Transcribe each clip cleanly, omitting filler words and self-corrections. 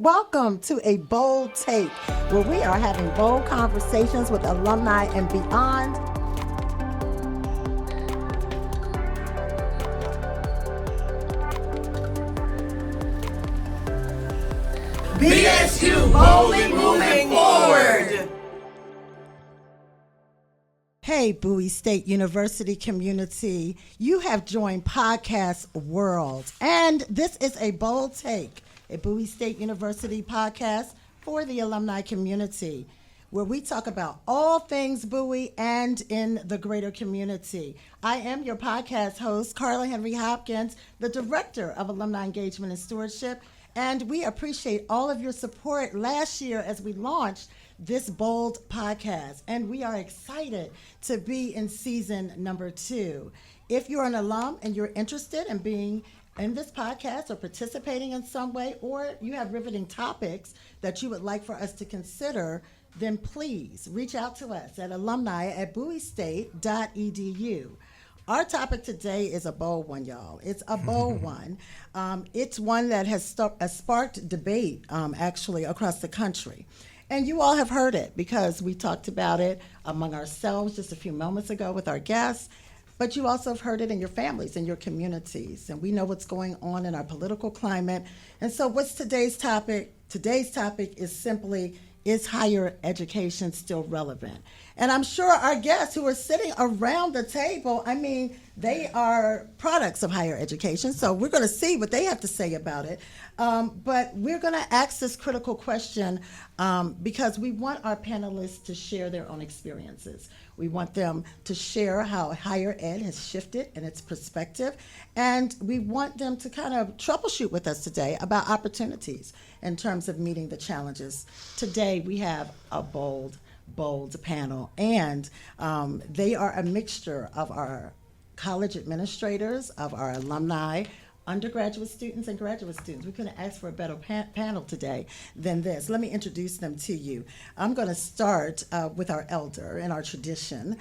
Welcome to A Bold Take, where we are having bold conversations with alumni and beyond. BSU boldly moving forward. Hey, Bowie State University community, you have joined Podcast World, and this is A Bold Take, a Bowie State University podcast for the alumni community, where we talk about all things Bowie and in the greater community. I am your podcast host, Carla Henry Hopkins, the Director of Alumni Engagement and Stewardship, and we appreciate all of your support last year as we launched this bold podcast, and we are excited to be in season number 2. If you're an alum and you're interested in being in this podcast or participating in some way, or you have riveting topics that you would like for us to consider, then please reach out to us at alumni@bowiestate.edu. Our topic today is a bold one, y'all. It's a bold one. It's one that has sparked debate, actually, across the country. And you all have heard it because we talked about it among ourselves just a few moments ago with our guests, but you also have heard it in your families, in your communities. And we know what's going on in our political climate. And so what's today's topic? Today's topic is simply, is higher education still relevant? And I'm sure our guests who are sitting around the table, I mean, they are products of higher education. So we're going to see what they have to say about it. But we're going to ask this critical question because we want our panelists to share their own experiences. We want them to share how higher ed has shifted in its perspective. And we want them to kind of troubleshoot with us today about opportunities in terms of meeting the challenges. Today we have a bold panel, and they are a mixture of our college administrators, of our alumni, undergraduate students and graduate students. We couldn't ask for a better panel today than this. Let me introduce them to you. I'm going to start with our elder in our tradition.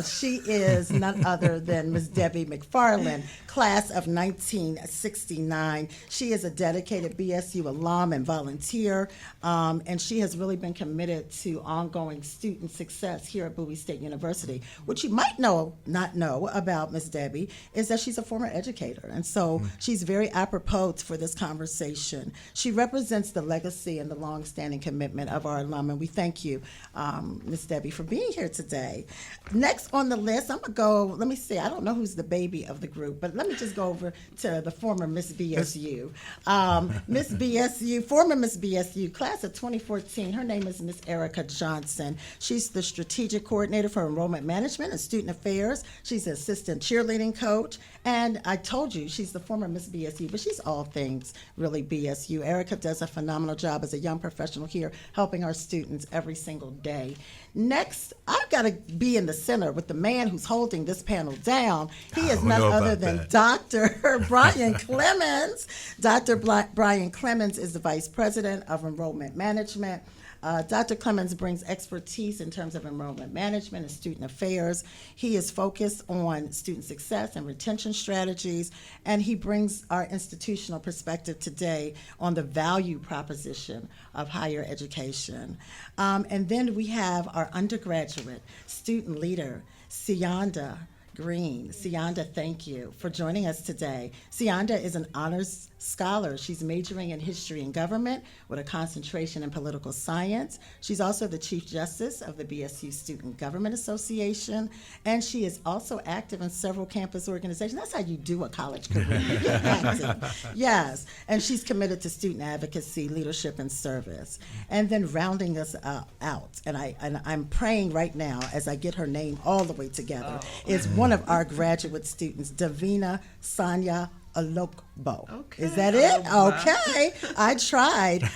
She is none other than Ms. Debbie McFarland, class of 1969. She is a dedicated BSU alum and volunteer, and she has really been committed to ongoing student success here at Bowie State University. What you might not know about Ms. Debbie is that she's a former educator, and so she's very apropos for this conversation. She represents the legacy and the long-standing commitment of our alum, and we thank you, Ms. Debbie, for being here today. Next on the list, I'm going to go, let me see, I don't know who's the baby of the group, but let me just go over to the former Miss BSU. Miss BSU, former Miss BSU, class of 2014, her name is Miss Erica Johnson. She's the strategic coordinator for enrollment management and student affairs. She's an assistant cheerleading coach, and I told you she's the former Miss BSU, but she's all things really BSU. Erica does a phenomenal job as a young professional here, helping our students every single day. Next, I've got to be in the center with the man who's holding this panel down. He is none other than Dr. Brian Clemens. Dr. Brian Clemens is the Vice President of Enrollment Management. Dr. Clemens brings expertise in terms of enrollment management and student affairs. He is focused on student success and retention strategies, and he brings our institutional perspective today on the value proposition of higher education. And then we have our undergraduate student leader, Sianda Green. Sianda, thank you for joining us today. Sianda is an honors scholar. She's majoring in history and government with a concentration in political science. She's also the Chief Justice of the BSU Student Government Association, and she is also active in several campus organizations. That's how you do a college career. You get active. Yes, and she's committed to student advocacy, leadership, and service. And then rounding us out, and I'm praying right now as I get her name all the way together, is one of our graduate students, Davina Sanya Alokbo. Okay. Is that it? Okay. I tried.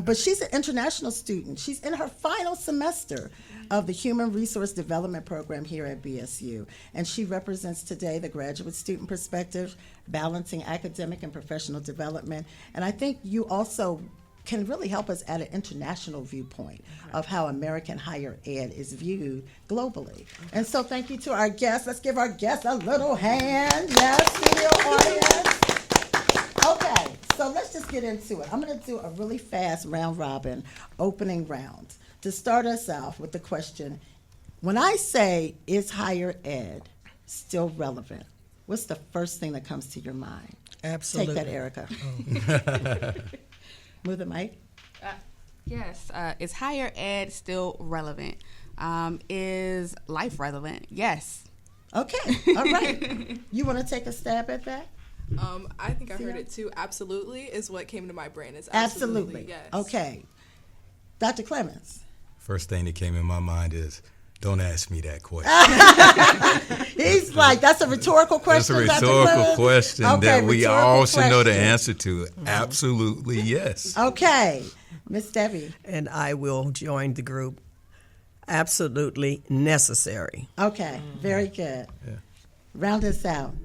But she's an international student. She's in her final semester of the Human Resource Development Program here at BSU. And she represents today the graduate student perspective, balancing academic and professional development. And I think you also can really help us at an international viewpoint of how American higher ed is viewed globally. And so thank you to our guests. Let's give our guests a little hand. Yes, studio audience. Okay, So let's just get into it. I'm going to do a really fast round robin opening round to start us off with the question, when I say, is higher ed still relevant? What's the first thing that comes to your mind? Absolutely. Take that, Erica. Move the mic. Yes. Is higher ed still relevant? Is life relevant? Yes. Okay. All right. You want to take a stab at that? I think I heard it too. Absolutely is what came to my brain. Is absolutely. Yes. Okay. Dr. Clemens. First thing that came in my mind is, don't ask me that question. He's like, that's a rhetorical question. That's a Dr. rhetorical Clemens? question Okay, that we rhetorical all should know the question. answer to. Absolutely, yes. Okay. Miss Debbie. And I will join the group. Absolutely necessary. Okay. Very good. Yeah. Round us out.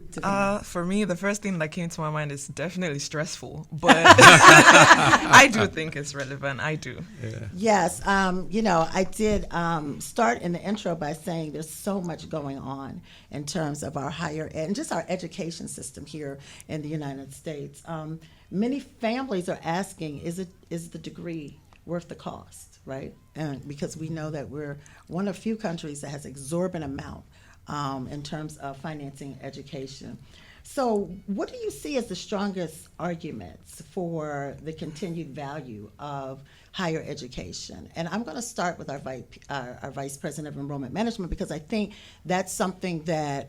For me, the first thing that came to my mind is definitely stressful, but I do think it's relevant. I do. Yeah. Yes, I did start in the intro by saying there's so much going on in terms of our higher ed and just our education system here in the United States. Many families are asking, is the degree worth the cost, right? And because we know that we're one of few countries that has exorbitant amount in terms of financing education. So what do you see as the strongest arguments for the continued value of higher education? And I'm going to start with our Vice President of Enrollment Management, because I think that's something that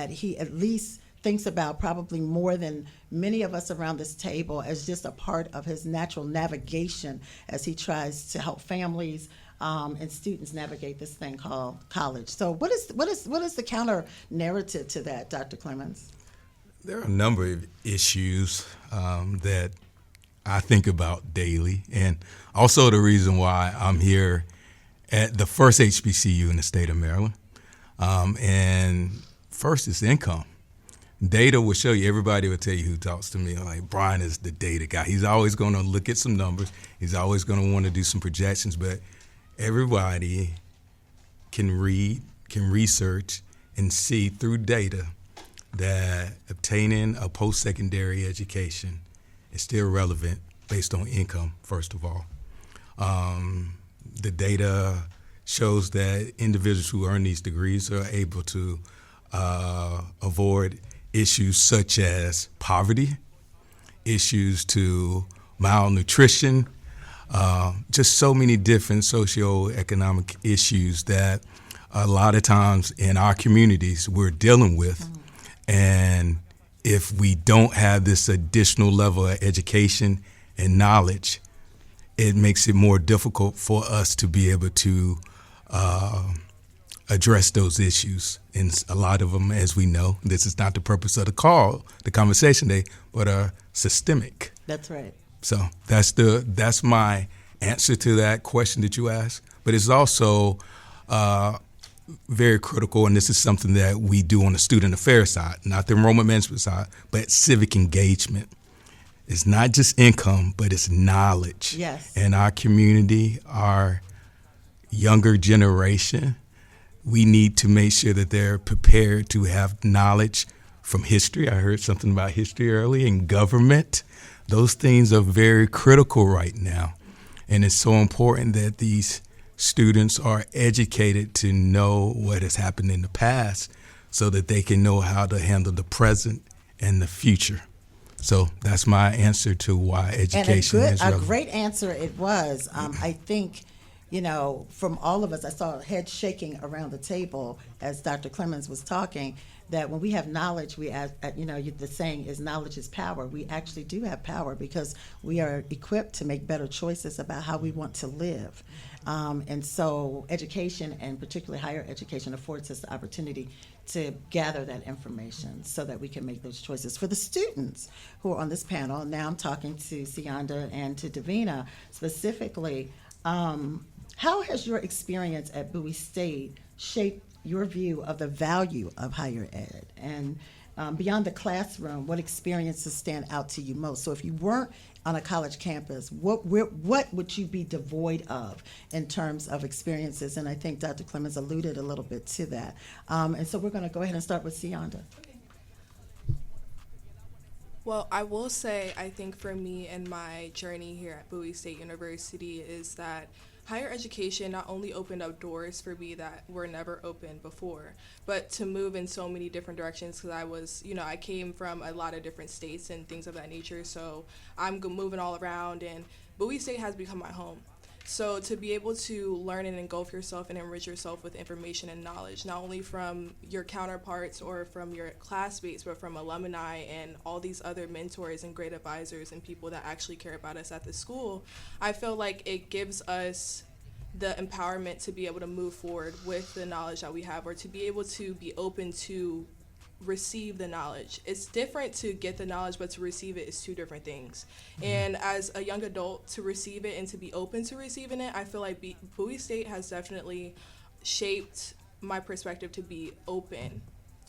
he at least thinks about probably more than many of us around this table as just a part of his natural navigation as he tries to help families and students navigate this thing called college. So what is the counter narrative to that, Dr. Clemens? There are a number of issues that I think about daily, and also the reason why I'm here at the first HBCU in the state of Maryland. And first is income. Data will show you, everybody will tell you who talks to me, like Brian is the data guy. He's always going to look at some numbers. He's always going to want to do some projections, but everybody can read, can research, and see through data that obtaining a post-secondary education is still relevant based on income, first of all. The data shows that individuals who earn these degrees are able to avoid issues such as poverty, issues to malnutrition, just so many different socioeconomic issues that a lot of times in our communities we're dealing with. And if we don't have this additional level of education and knowledge, it makes it more difficult for us to be able to address those issues. And a lot of them, as we know, this is not the purpose of the conversation today, but are systemic. That's right. So that's my answer to that question that you asked. But it's also very critical, and this is something that we do on the student affairs side, not the enrollment management side, but civic engagement. It's not just income, but it's knowledge. Yes. And our community, our younger generation, we need to make sure that they're prepared to have knowledge from history. I heard something about history earlier, and government. Those things are very critical right now. And it's so important that these students are educated to know what has happened in the past so that they can know how to handle the present and the future. So that's my answer to why education is relevant. A great answer it was. I think, from all of us, I saw heads shaking around the table as Dr. Clemens was talking, that when we have knowledge, the saying is knowledge is power. We actually do have power because we are equipped to make better choices about how we want to live. And so education, and particularly higher education, affords us the opportunity to gather that information so that we can make those choices. For the students who are on this panel, now I'm talking to Sianda and to Davina specifically, how has your experience at Bowie State shaped your view of the value of higher ed? And beyond the classroom, what experiences stand out to you most? So if you weren't on a college campus, what would you be devoid of in terms of experiences? And I think Dr. Clemens alluded a little bit to that. And so we're going to go ahead and start with Sianda. Well, I will say, I think for me and my journey here at Bowie State University is that higher education not only opened up doors for me that were never open before, but to move in so many different directions because I was, I came from a lot of different states and things of that nature, so I'm moving all around, and Bowie State has become my home. So to be able to learn and engulf yourself and enrich yourself with information and knowledge, not only from your counterparts or from your classmates, but from alumni and all these other mentors and great advisors and people that actually care about us at the school, I feel like it gives us the empowerment to be able to move forward with the knowledge that we have, or to be able to be open to receive the knowledge. It's different to get the knowledge, but to receive it is two different things. And as a young adult, to receive it and to be open to receiving it, I feel like Bowie State has definitely shaped my perspective to be open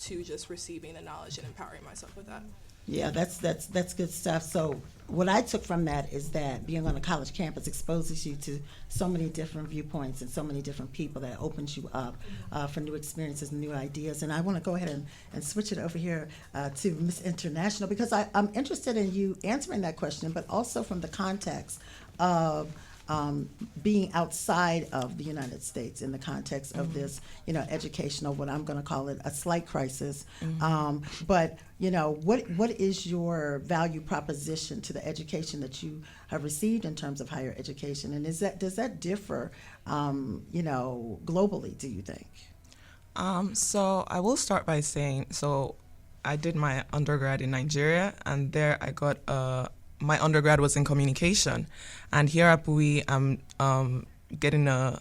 to just receiving the knowledge and empowering myself with that. Yeah, that's good stuff. So what I took from that is that being on a college campus exposes you to so many different viewpoints and so many different people that opens you up for new experiences and new ideas. And I want to go ahead and switch it over here to Miss International, because I'm interested in you answering that question, but also from the context of being outside of the United States in the context of this, educational, what I'm going to call it a slight crisis. But, what is your value proposition to the education that you have received in terms of higher education? And does that differ, globally, do you think? So I will start by saying, I did my undergrad in Nigeria, and there I got my undergrad was in communication, and here at Bowie, I'm getting a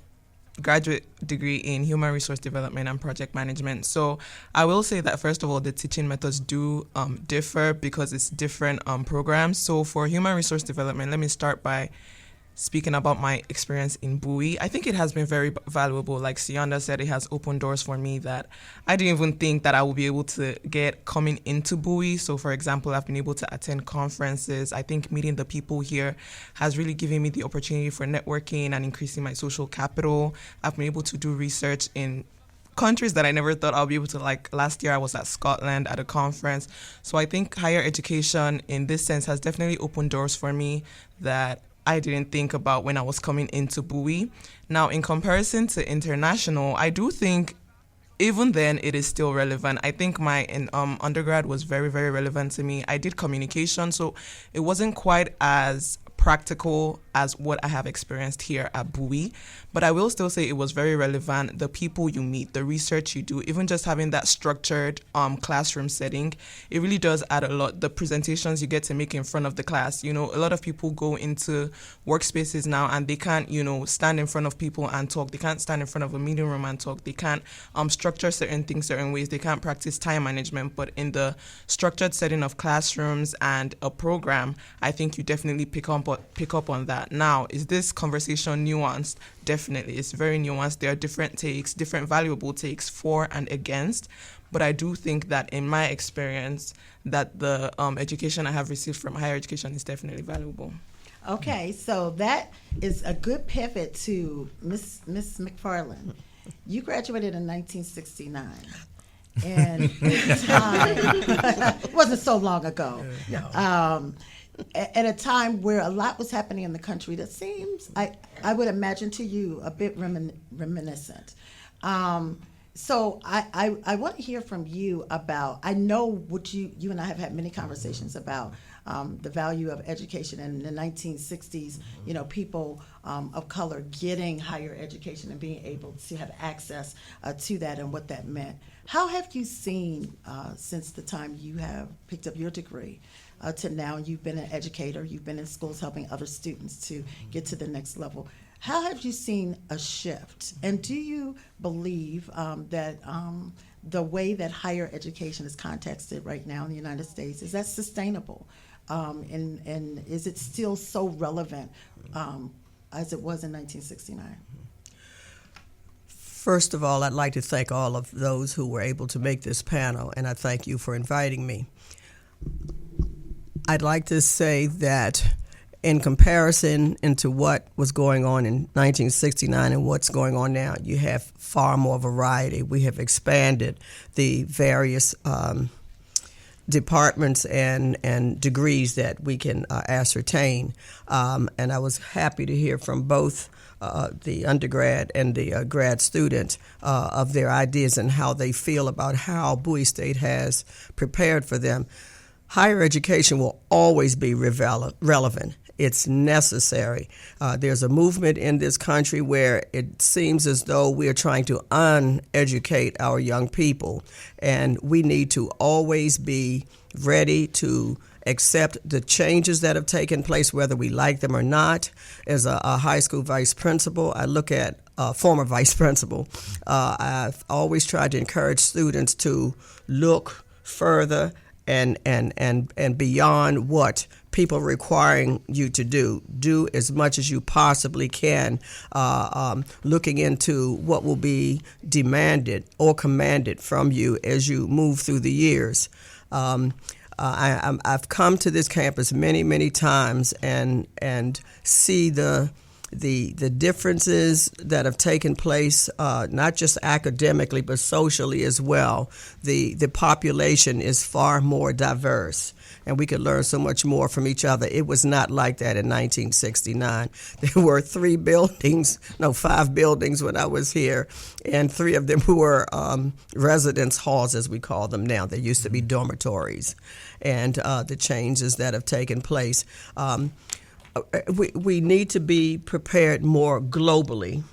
graduate degree in human resource development and project management. So I will say that, first of all, the teaching methods do differ because it's different programs. So for human resource development, let me start by speaking about my experience in Bowie. I think it has been very valuable. Like Sianda said, it has opened doors for me that I didn't even think that I would be able to get coming into Bowie. So for example, I've been able to attend conferences. I think meeting the people here has really given me the opportunity for networking and increasing my social capital. I've been able to do research in countries that I never thought I'll be able to. Like last year I was at Scotland at a conference. So I think higher education in this sense has definitely opened doors for me that I didn't think about when I was coming into Bowie. Now, in comparison to international, I do think even then it is still relevant. I think my undergrad was very, very relevant to me. I did communication, so it wasn't quite as practical as what I have experienced here at Bowie, but I will still say it was very relevant. The people you meet, the research you do, even just having that structured classroom setting, it really does add a lot. The presentations you get to make in front of the class, a lot of people go into workspaces now and they can't, stand in front of people and talk. They can't stand in front of a meeting room and talk. They can't structure certain things certain ways. They can't practice time management, but in the structured setting of classrooms and a program, I think you definitely pick up on that. Now, is this conversation nuanced? Definitely. It's very nuanced. There are different takes, different valuable takes for and against. But I do think that in my experience, that the education I have received from higher education is definitely valuable. Okay, so that is a good pivot to Miss McFarland. You graduated in 1969. And it wasn't so long ago. At a time where a lot was happening in the country that seems, I would imagine to you, a bit reminiscent. So I want to hear from you about, I know what you and I have had many conversations about the value of education in the 1960s, people of color getting higher education and being able to have access to that and what that meant. How have you seen since the time you have picked up your degree to now? You've been an educator, you've been in schools helping other students to get to the next level. How have you seen a shift? And do you believe that the way that higher education is contexted right now in the United States, is that sustainable? And is it still so relevant as it was in 1969? First of all, I'd like to thank all of those who were able to make this panel, and I thank you for inviting me. I'd like to say that in comparison into what was going on in 1969 and what's going on now, you have far more variety. We have expanded the various departments and degrees that we can ascertain. And I was happy to hear from both the undergrad and the grad student of their ideas and how they feel about how Bowie State has prepared for them. Higher education will always be relevant. It's necessary. There's a movement in this country where it seems as though we're trying to uneducate our young people, and we need to always be ready to accept the changes that have taken place, whether we like them or not. As a high school vice principal, I look at former vice principal. I've always tried to encourage students to look further and beyond what people requiring you to do as much as you possibly can, looking into what will be demanded or commanded from you as you move through the years. I've come to this campus many times and see the differences that have taken place, not just academically, but socially as well. The population is far more diverse, and we could learn so much more from each other. It was not like that in 1969. There were 5 buildings when I was here, and 3 of them were residence halls, as we call them now. They used to be dormitories, and the changes that have taken place. We need to be prepared more globally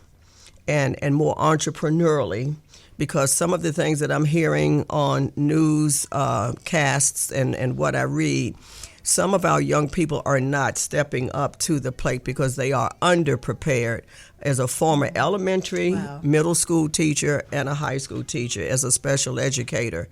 and more entrepreneurially, because some of the things that I'm hearing on news casts and what I read, some of our young people are not stepping up to the plate because they are underprepared. As a former elementary, middle school teacher, and a high school teacher, as a special educator,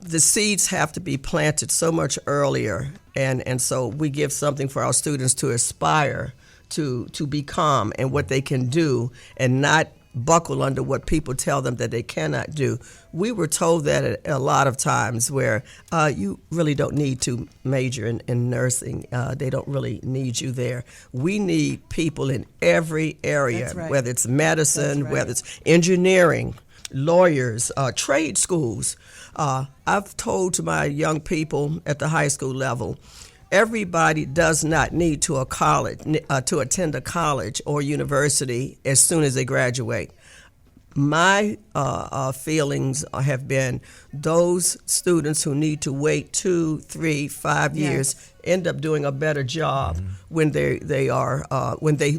the seeds have to be planted so much earlier, and so we give something for our students to aspire to become and what they can do, and not buckle under what people tell them that they cannot do. We were told that a lot of times, where you really don't need to major in nursing. They don't really need you there. We need people in every area, That's right. whether it's medicine, That's right. whether it's engineering, lawyers, trade schools. I've told to my young people at the high school level, everybody does not need to attend a college or university as soon as they graduate. My feelings have been those students who need to wait 2, 3, 5 years end up doing a better job when they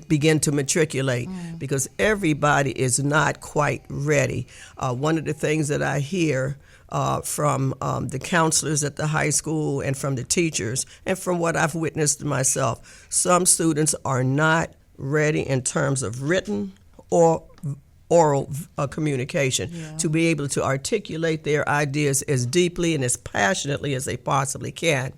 begin to matriculate, because everybody is not quite ready. One of the things that I hear from the counselors at the high school and from the teachers and from what I've witnessed myself, some students are not ready in terms of written or oral communication to be able to articulate their ideas as deeply and as passionately as they possibly can.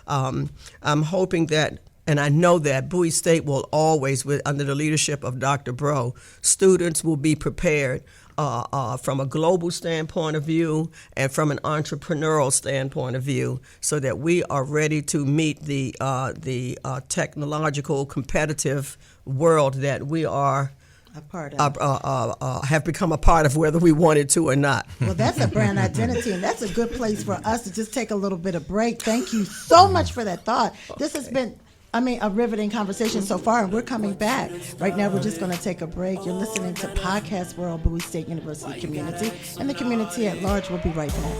I'm hoping that, and I know that Bowie State will always, under the leadership of Dr. Bro, students will be prepared from a global standpoint of view and from an entrepreneurial standpoint of view, so that we are ready to meet the technological competitive world that we are A part of. have become a part of, whether we wanted to or not. Well, that's a brand identity, and that's a good place for us to just take a little bit of break. Thank you so much for that thought. This has been, a riveting conversation so far, and we're coming back. Right now, we're just going to take a break. You're listening to Podcast World, Bowie State University Community, and the community at large. We'll be right back.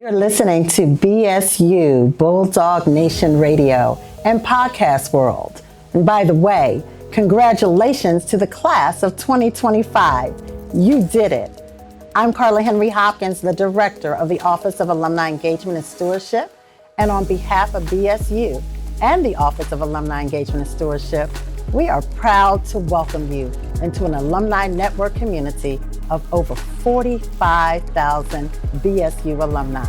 You're listening to BSU, Bulldog Nation Radio, and Podcast World. And by the way, congratulations to the class of 2025. You did it. I'm Carla Henry Hopkins, the Director of the Office of Alumni Engagement and Stewardship. And on behalf of BSU and the Office of Alumni Engagement and Stewardship, we are proud to welcome you into an alumni network community of over 45,000 BSU alumni.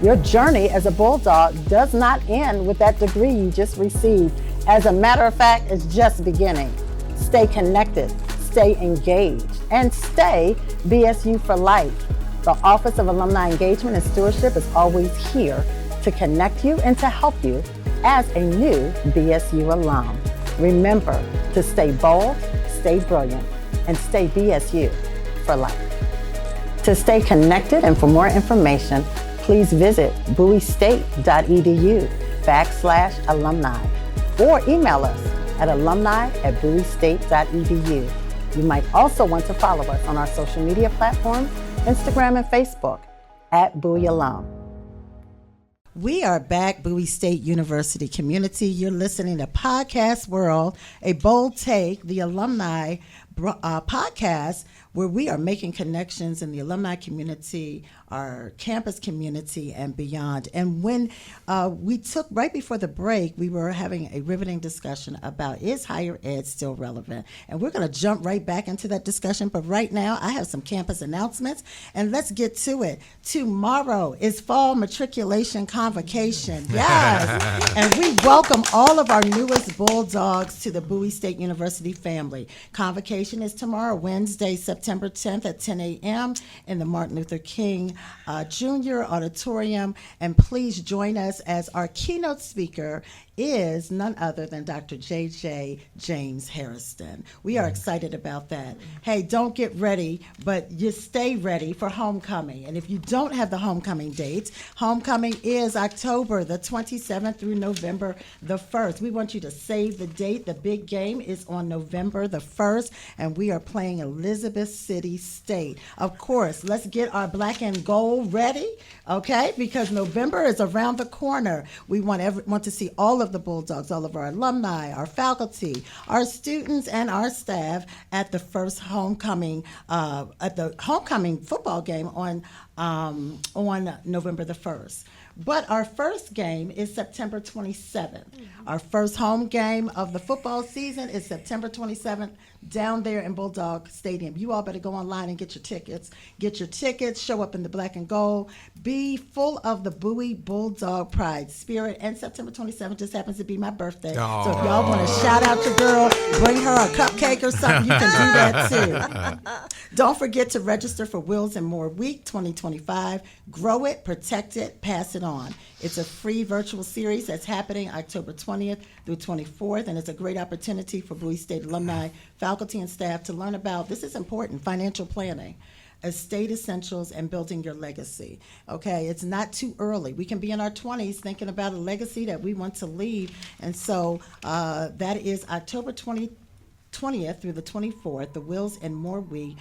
Your journey as a Bulldog does not end with that degree you just received. As a matter of fact, it's just beginning. Stay connected, stay engaged, and stay BSU for life. The Office of Alumni Engagement and Stewardship is always here to connect you and to help you as a new BSU alum. Remember to stay bold, stay brilliant, and stay BSU for life. To stay connected and for more information, please visit bowiestate.edu/alumni or email us at alumni@bowiestate.edu. You might also want to follow us on our social media platforms, Instagram and Facebook, @Bowie Alum. We are back, Bowie State University community. You're listening to Podcast World, a bold take, the alumni podcast, where we are making connections in the alumni community, our campus community, and beyond. And when we took, right before the break, we were having a riveting discussion about, is higher ed still relevant? And we're going to jump right back into that discussion. But right now, I have some campus announcements, and let's get to it. Tomorrow is fall matriculation convocation. Yes. And we welcome all of our newest Bulldogs to the Bowie State University family. Convocation is tomorrow, Wednesday, September 10th at 10 a.m. in the Martin Luther King Jr. Auditorium. And please join us as our keynote speaker is none other than Dr. J.J. James Harrison. We are excited about that. Hey, don't get ready, but you stay ready for homecoming. And if you don't have the homecoming dates, homecoming is October the 27th through November the 1st. We want you to save the date. The big game is on November the 1st, and we are playing Elizabeth City State. Of course, let's get our black and gold ready, okay? Because November is around the corner. We want to see all of the Bulldogs, all of our alumni, our faculty, our students, and our staff at the first homecoming, at the homecoming football game on November the 1st. But our first game is September 27th. Our first home game of the football season is September 27th down there in Bulldog Stadium. You all better go online and get your tickets. Get your tickets, show up in the black and gold, be full of the Bowie Bulldog pride spirit. And September 27th just happens to be my birthday. Aww. So if y'all want to shout out your girl, bring her a cupcake or something, you can do that too. Don't forget to register for Wills and More Week 2025. Grow it, protect it, pass it on. It's a free virtual series that's happening October 20th through 24th, and it's a great opportunity for Bowie State alumni, faculty, and staff to learn about, this is important, financial planning, estate essentials, and building your legacy. Okay, it's not too early. We can be in our 20s thinking about a legacy that we want to leave, and so that is October 20th through the 24th, the Wills and More Week.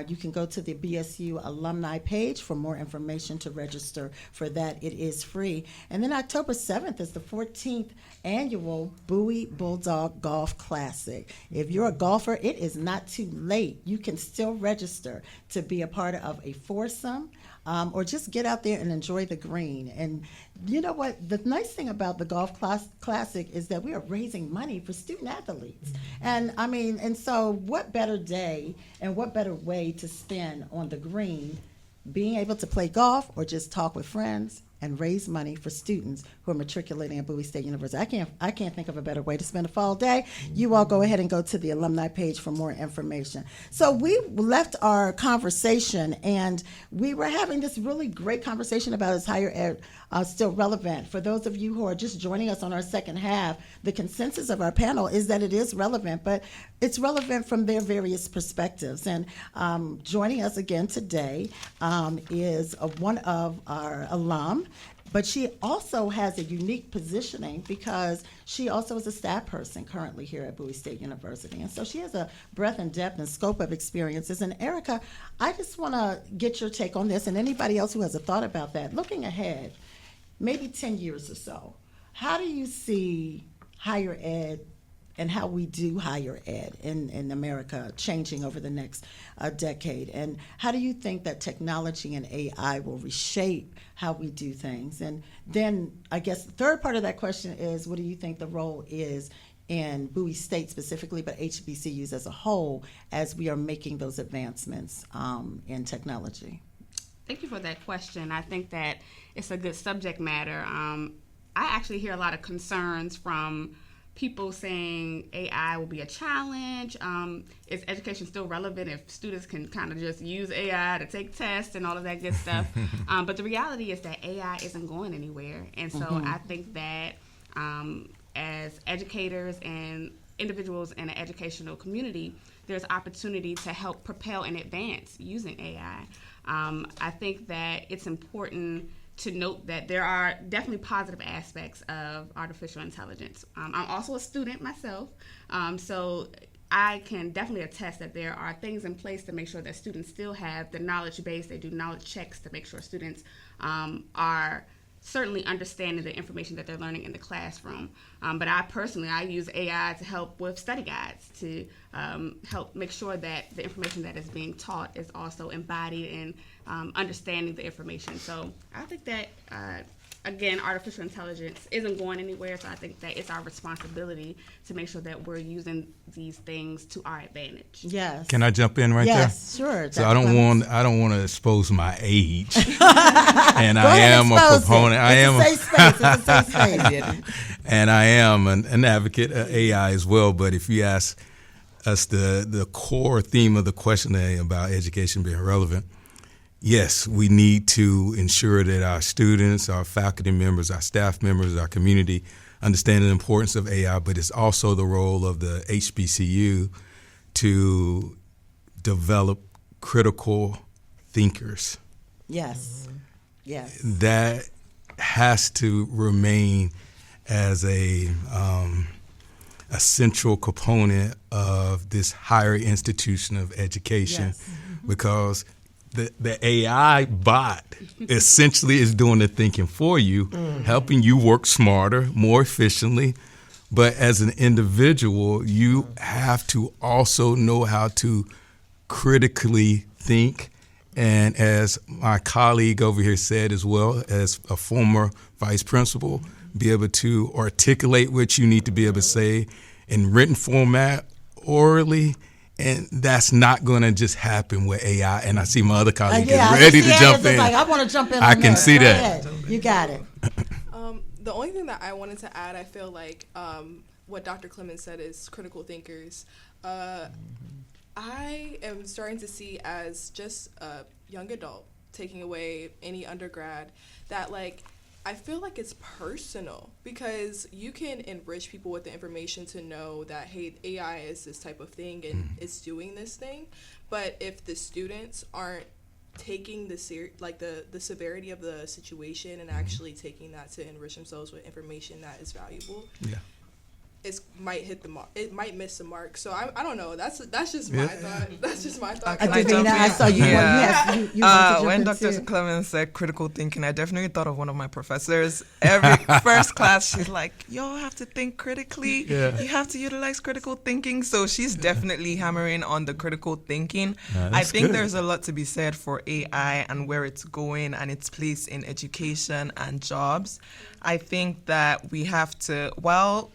You can go to the BSU alumni page for more information to register for that. It is free. And then October 7th is the 14th annual Bowie Bulldog Golf Classic. If you're a golfer, it is not too late. You can still register to be a part of a foursome, or just get out there and enjoy the green. And you know what? The nice thing about the Golf Classic is that we are raising money for student athletes. And I mean, and so what better day and what better way to spend on the green, being able to play golf or just talk with friends and raise money for students who are matriculating at Bowie State University. I can't think of a better way to spend a fall day. You all go ahead and go to the alumni page for more information. So we left our conversation, and we were having this really great conversation about, is higher ed still relevant? For those of you who are just joining us on our second half, the consensus of our panel is that it is relevant, but it's relevant from their various perspectives. And joining us again today is one of our alum, but she also has a unique positioning because she also is a staff person currently here at Bowie State University. And so she has a breadth and depth and scope of experiences. And Erica, I just want to get your take on this, and anybody else who has a thought about that. Looking ahead, maybe 10 years or so, how do you see higher ed and how we do higher ed in America changing over the next decade? And how do you think that technology and AI will reshape how we do things? And then I guess the third part of that question is, what do you think the role is in Bowie State specifically, but HBCUs as a whole, as we are making those advancements in technology? Thank you for that question. I think that it's a good subject matter. I actually hear a lot of concerns from people saying AI will be a challenge. Is education still relevant if students can kind of just use AI to take tests and all of that good stuff? But the reality is that AI isn't going anywhere. And so I think that as educators and individuals in the educational community, there's opportunity to help propel and advance using AI. I think that it's important to note that there are definitely positive aspects of artificial intelligence. I'm also a student myself, so I can definitely attest that there are things in place to make sure that students still have the knowledge base. They do knowledge checks to make sure students are certainly understanding the information that they're learning in the classroom. But I personally use AI to help with study guides to help make sure that the information that is being taught is also embodied in understanding the information. So I think that, again, artificial intelligence isn't going anywhere, so I think that it's our responsibility to make sure that we're using these things to our advantage. Yes. Can I jump in right there? Yes, sure. So I don't want to expose my age, and Go I ahead, am a expose it. proponent. I am It's a safe space. It's a safe space. and I am an advocate of AI as well. But if you ask us the core theme of the question today about education being relevant, yes, we need to ensure that our students, our faculty members, our staff members, our community understand the importance of AI, but it's also the role of the HBCU to develop critical thinkers. Yes. Yes. That has to remain as a central component of this higher institution of education, Yes. because the AI bot essentially is doing the thinking for you, helping you work smarter, more efficiently. But as an individual, you have to also know how to critically think. And as my colleague over here said as well, as a former vice principal, be able to articulate what you need to be able to say in written format, orally. And that's not going to just happen with AI. And I see my other colleague Yeah, is ready I to see jump Anderson's in. like, I want to jump in. I on can that. see Go that. ahead. You got it. The only thing that I wanted to add, I feel like what Dr. Clemens said is critical thinkers. I am starting to see as just a young adult, taking away any undergrad, that like I feel like it's personal, because you can enrich people with the information to know that, hey, AI is this type of thing and it's doing this thing. But if the students aren't taking the severity of the situation and actually taking that to enrich themselves with information that is valuable, it might hit the mark. It might miss the mark. So I don't know. That's just my thought. That's just my thought. Can I jump Davina, I in? saw you. Yeah. You want to jump When in Dr. too. Clemens said critical thinking, I definitely thought of one of my professors. Every first class, she's like, y'all have to think critically. Yeah. You have to utilize critical thinking. So she's definitely hammering on the critical thinking. I think good. there's a lot to be said for AI and where it's going and its place in education and jobs. I think that we have to,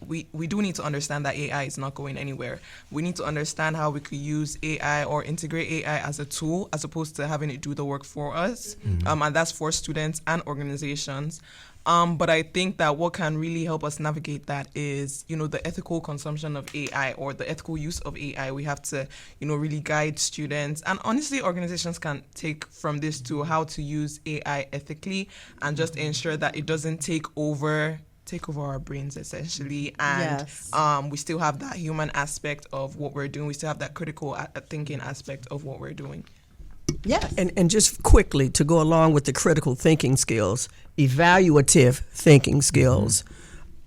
we do need to understand that AI is not going anywhere. We need to understand how we could use AI or integrate AI as a tool as opposed to having it do the work for us. And that's for students and organizations. But I think that what can really help us navigate that is, the ethical consumption of AI or the ethical use of AI. We have to, really guide students. And honestly, organizations can take from this to how to use AI ethically and just ensure that it doesn't take over our brains, essentially. And Yes. we still have that human aspect of what we're doing. We still have that critical thinking aspect of what we're doing. Yes. And just quickly to go along with the critical thinking skills, evaluative thinking skills,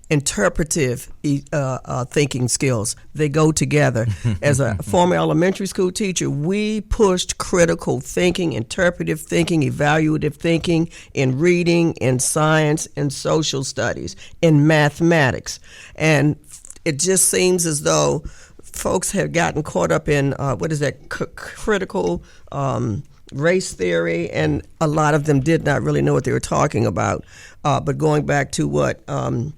interpretive thinking skills, they go together. As a former elementary school teacher, we pushed critical thinking, interpretive thinking, evaluative thinking in reading, in science, in social studies, in mathematics. And it just seems as though folks have gotten caught up in critical race theory, and a lot of them did not really know what they were talking about. But going back to what Sionda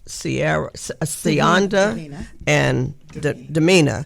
Davina. and Davina,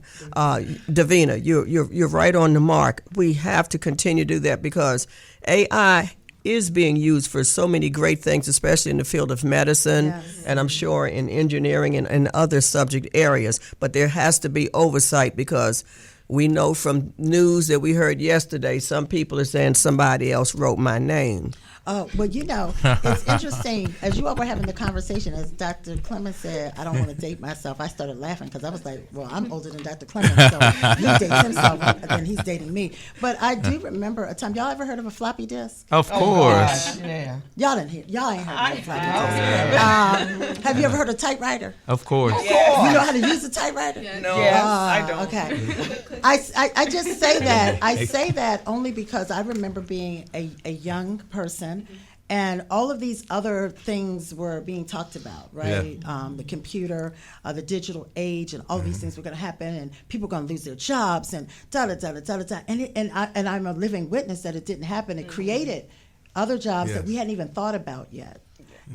you're right on the mark. We have to continue to do that because AI is being used for so many great things, especially in the field of medicine, Yes. and I'm sure in engineering and other subject areas. But there has to be oversight because we know from news that we heard yesterday, some people are saying somebody else wrote my name. Oh, well, it's interesting. As you all were having the conversation, as Dr. Clemens said, I don't want to date myself, I started laughing because I was like, well, I'm older than Dr. Clemens, so he dates himself, and he's dating me. But I do remember a time, y'all ever heard of a floppy disk? Of course. Yeah. Y'all ain't heard of a floppy disk. Have you ever heard of typewriter? Of course. You know how to use a typewriter? No, I don't. Okay. I just say that. I say that only because I remember being a young person, and all of these other things were being talked about, right? Yeah. The computer, the digital age, and all of these things were going to happen, and people were going to lose their jobs, and da-da-da-da-da-da. And I'm a living witness that it didn't happen. It created other jobs that we hadn't even thought about yet.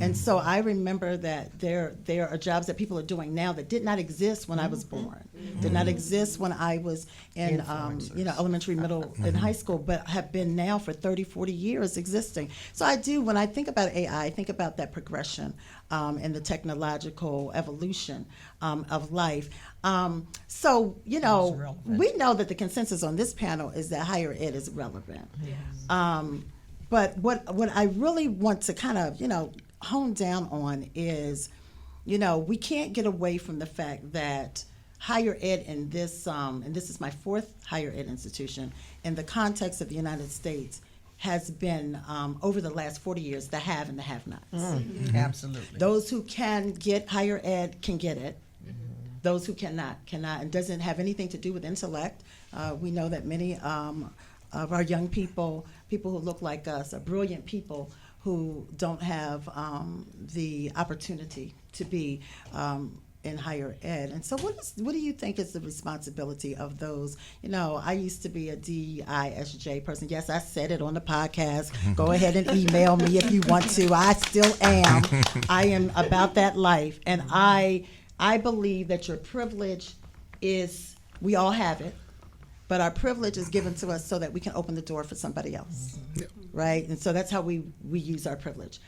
And so I remember that there are jobs that people are doing now that did not exist when I was born, did not exist when I was in elementary, middle, and high school, but have been now for 30, 40 years existing. So I do, when I think about AI, I think about that progression and the technological evolution of life. So, we know that the consensus on this panel is that higher ed is relevant. But what I really want to kind of, hone down on is, we can't get away from the fact that higher ed in this, and this is my fourth higher ed institution, in the context of the United States, has been, over the last 40 years, the have and the have-nots. Absolutely. Those who can get higher ed can get it. Those who cannot. And doesn't have anything to do with intellect. We know that many of our young people who look like us, are brilliant people who don't have the opportunity to be in higher ed. And so what do you think is the responsibility of those? I used to be a DISJ person. Yes, I said it on the podcast. Go ahead and email me if you want to. I still am. I am about that life. And I believe that your privilege is, we all have it, but our privilege is given to us so that we can open the door for somebody else, right? And so that's how we use our privilege.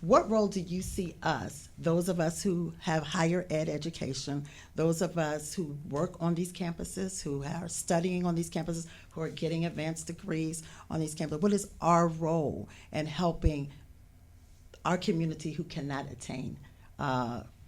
What role do you see us, those of us who have higher ed education, those of us who work on these campuses, who are studying on these campuses, who are getting advanced degrees on these campuses, what is our role in helping our community who cannot attain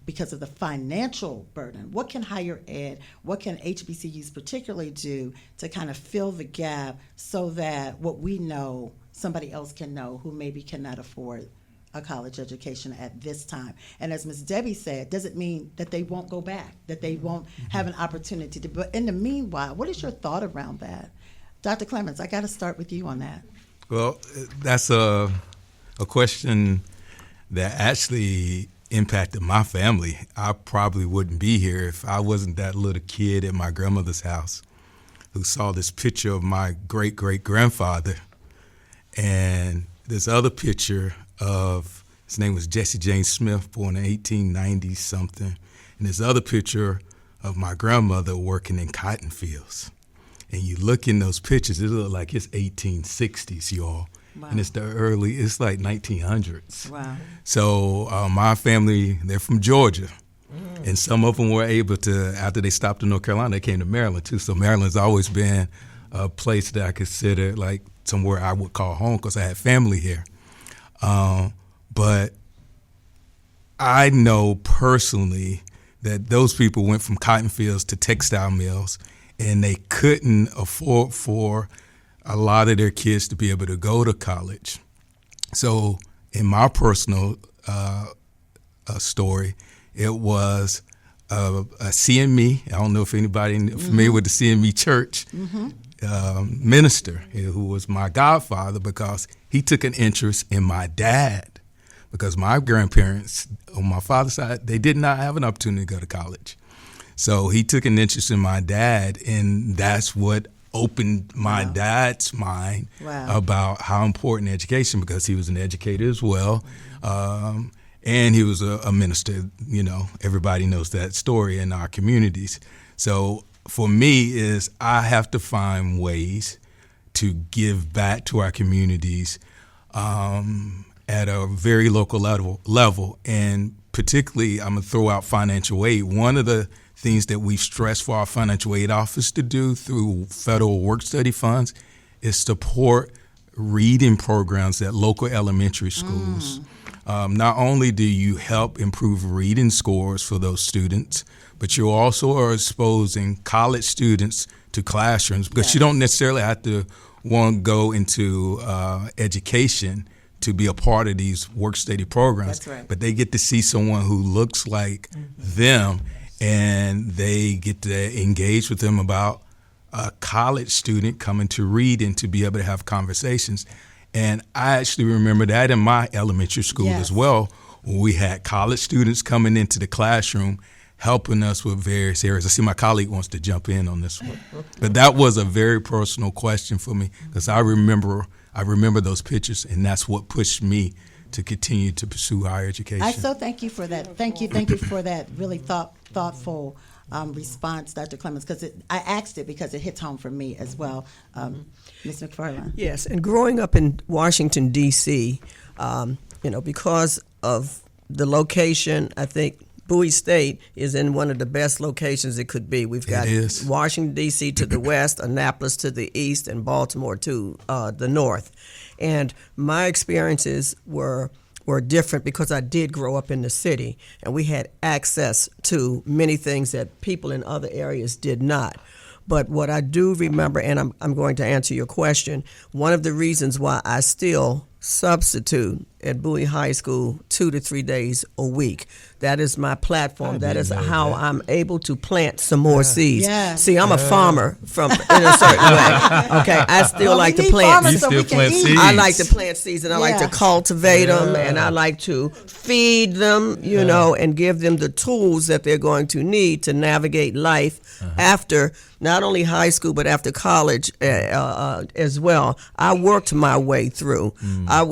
because of the financial burden? What can higher ed, what can HBCUs particularly do to kind of fill the gap so that what we know, somebody else can know who maybe cannot afford a college education at this time? And as Ms. Debbie said, doesn't mean that they won't go back, that they won't have an opportunity to. But in the meanwhile, what is your thought around that? Dr. Clemens, I got to start with you on that. Well, that's a question that actually impacted my family. I probably wouldn't be here if I wasn't that little kid at my grandmother's house who saw this picture of my great-great-grandfather and this other picture of, his name was Jesse James Smith, born in 1890-something, and this other picture of my grandmother working in cotton fields. And you look in those pictures, it look like it's 1860s, y'all. Wow. And it's like 1900s. Wow. So my family, they're from Georgia. And some of them were able to, after they stopped in North Carolina, they came to Maryland too. So Maryland's always been a place that I consider like somewhere I would call home because I had family here. But I know personally that those people went from cotton fields to textile mills, and they couldn't afford for a lot of their kids to be able to go to college. So in my personal story, it was a CME. I don't know if anybody familiar with the CME church minister who was my godfather because he took an interest in my dad because my grandparents on my father's side, they did not have an opportunity to go to college. So he took an interest in my dad, and that's what opened my dad's mind about how important education, because he was an educator as well, and he was a minister. Everybody knows that story in our communities. So for me is I have to find ways to give back to our communities at a very local level, and particularly I'm going to throw out financial aid. One of the things that we've stressed for our financial aid office to do through federal work study funds is support reading programs at local elementary schools. Not only do you help improve reading scores for those students, but you also are exposing college students to classrooms, because you don't necessarily have to want to go into education to be a part of these work study programs. That's right. But they get to see someone who looks like them, and they get to engage with them about a college student coming to read and to be able to have conversations. And I actually remember that in my elementary school as well, when we had college students coming into the classroom helping us with various areas. I see my colleague wants to jump in on this one. But that was a very personal question for me, because I remember those pictures, and that's what pushed me to continue to pursue higher education. I so thank you for that. Thank you for that really thoughtful response, Dr. Clemens, because I asked it because it hits home for me as well. Ms. McFarland. Yes, and growing up in Washington, D.C., because of the location, I think Bowie State is in one of the best locations it could be. We've got Washington, D.C. to the west, Annapolis to the east, and Baltimore to the north. And my experiences were different because I did grow up in the city, and we had access to many things that people in other areas did not. But what I do remember, and I'm going to answer your question, one of the reasons why I still substitute at Bowie High School 2 to 3 days a week. That is my platform. That is how I'm able to plant some more seeds. Yeah. See, I'm a farmer in a certain way. Okay, I still like to plant. You still plant seeds. I like to plant seeds, and I like to cultivate them, and I like to feed them, and give them the tools that they're going to need to navigate life after not only high school, but after college as well. I worked my way through. I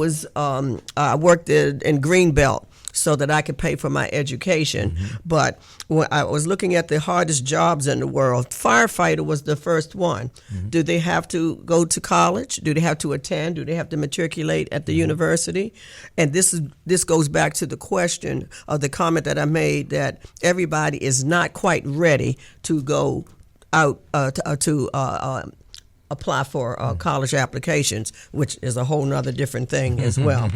worked in Greenbelt so that I could pay for my education. But when I was looking at the hardest jobs in the world, firefighter was the first one. Do they have to go to college? Do they have to attend? Do they have to matriculate at the university? And this goes back to the question of the comment that I made, that everybody is not quite ready to go out to apply for college applications, which is a whole nother different thing as well.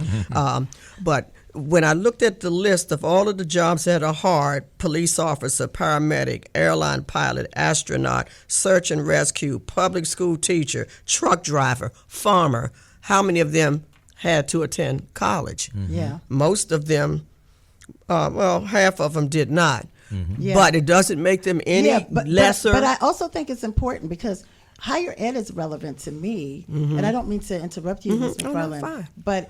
But when I looked at the list of all of the jobs that are hard, police officer, paramedic, airline pilot, astronaut, search and rescue, public school teacher, truck driver, farmer, how many of them had to attend college? Yeah. Most of them, half of them did not. Yeah. But it doesn't make them any lesser. But I also think it's important because higher ed is relevant to me, and I don't mean to interrupt you, Ms. McFarland, fine. but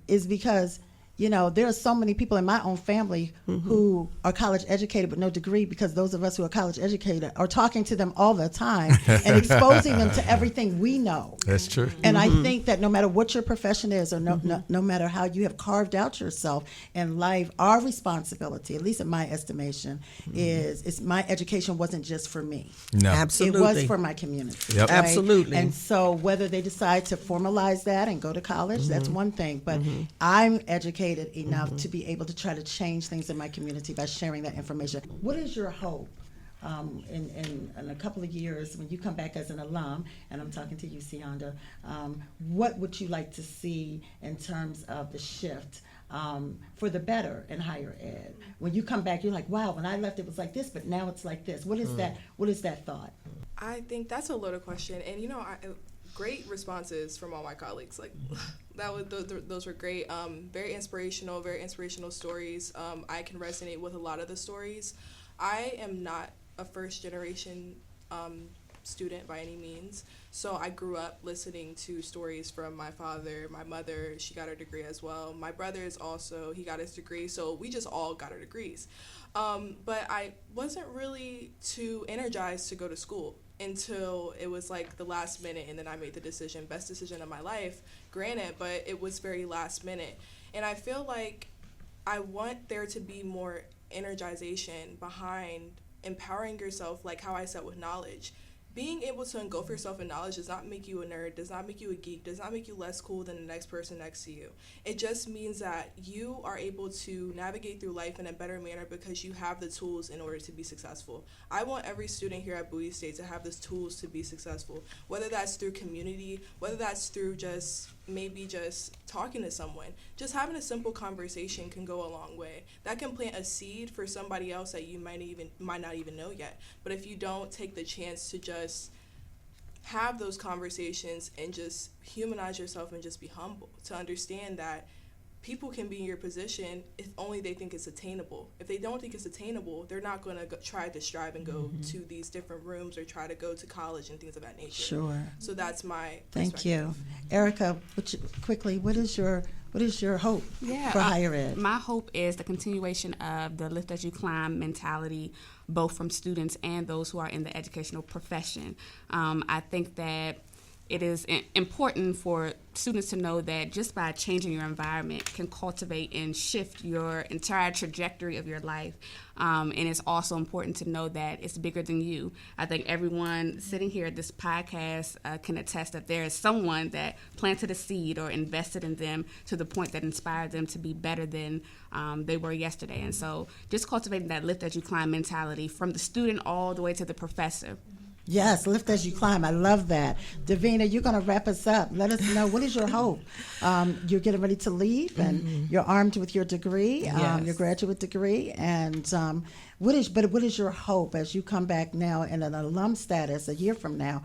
is because there are so many people in my own family who are college educated but no degree, because those of us who are college educated are talking to them all the time and exposing them to everything we know. That's true. And I think that no matter what your profession is, or no matter how you have carved out yourself in life, our responsibility, at least in my estimation, is my education wasn't just for me. No. Absolutely. It was for my community. Yep. Right? Absolutely. And so whether they decide to formalize that and go to college, that's one thing. But I'm educated enough to be able to try to change things in my community by sharing that information. What is your hope in a couple of years when you come back as an alum, and I'm talking to you, Sionda, what would you like to see in terms of the shift for the better in higher ed? When you come back, you're like, wow, when I left it was like this, but now it's like this. What is that? What is that thought? I think that's a loaded question, and great responses from all my colleagues. Like those were great, very inspirational stories. I can resonate with a lot of the stories. I am not a first generation student by any means, so I grew up listening to stories from my father, my mother. She got her degree as well. My brother is also, he got his degree, so we just all got our degrees. But I wasn't really too energized to go to school until it was like the last minute, and then I made the decision, best decision of my life, granted, but it was very last minute. And I feel like I want there to be more energization behind empowering yourself, like how I said with knowledge. being able to engulf yourself in knowledge does not make you a nerd, does not make you a geek, does not make you less cool than the next person next to you. It just means that you are able to navigate through life in a better manner because you have the tools in order to be successful. I want every student here at Bowie State to have the tools to be successful, whether that's through community, whether that's through just talking to someone. Just having a simple conversation can go a long way. That can plant a seed for somebody else that you might not even know yet. But if you don't take the chance to just have those conversations and just humanize yourself and just be humble, to understand that people can be in your position if only they think it's attainable. If they don't think it's attainable, they're not going to try to strive and go to these different rooms or try to go to college and things of that nature. Sure. So that's my Thank you. Erica, quickly, what is your hope for higher ed? My hope is the continuation of the lift as you climb mentality, both from students and those who are in the educational profession. I think that it is important for students to know that just by changing your environment can cultivate and shift your entire trajectory of your life. And it's also important to know that it's bigger than you. I think everyone sitting here at this podcast can attest that there is someone that planted a seed or invested in them to the point that inspired them to be better than they were yesterday. And so just cultivating that lift as you climb mentality from the student all the way to the professor. Yes, lift as you climb. I love that. Davina, you're going to wrap us up. Let us know, what is your hope? You're getting ready to leave, and you're armed with your degree, your graduate degree. And what is your hope as you come back now in an alum status a year from now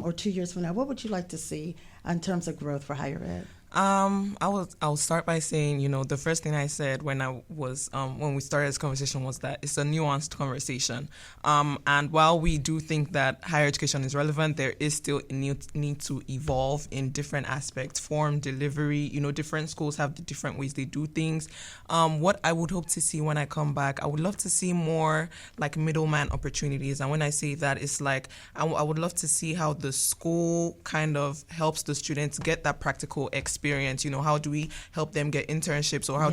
or 2 years from now? What would you like to see in terms of growth for higher ed? I'll start by saying, the first thing I said when we started this conversation was that it's a nuanced conversation. And while we do think that higher education is relevant, there is still a need to evolve in different aspects, form, delivery. Different schools have the different ways they do things. What I would hope to see when I come back, I would love to see more like middleman opportunities. And when I say that, it's like I would love to see how the school kind of helps the students get that practical experience. How do we help them get internships, or how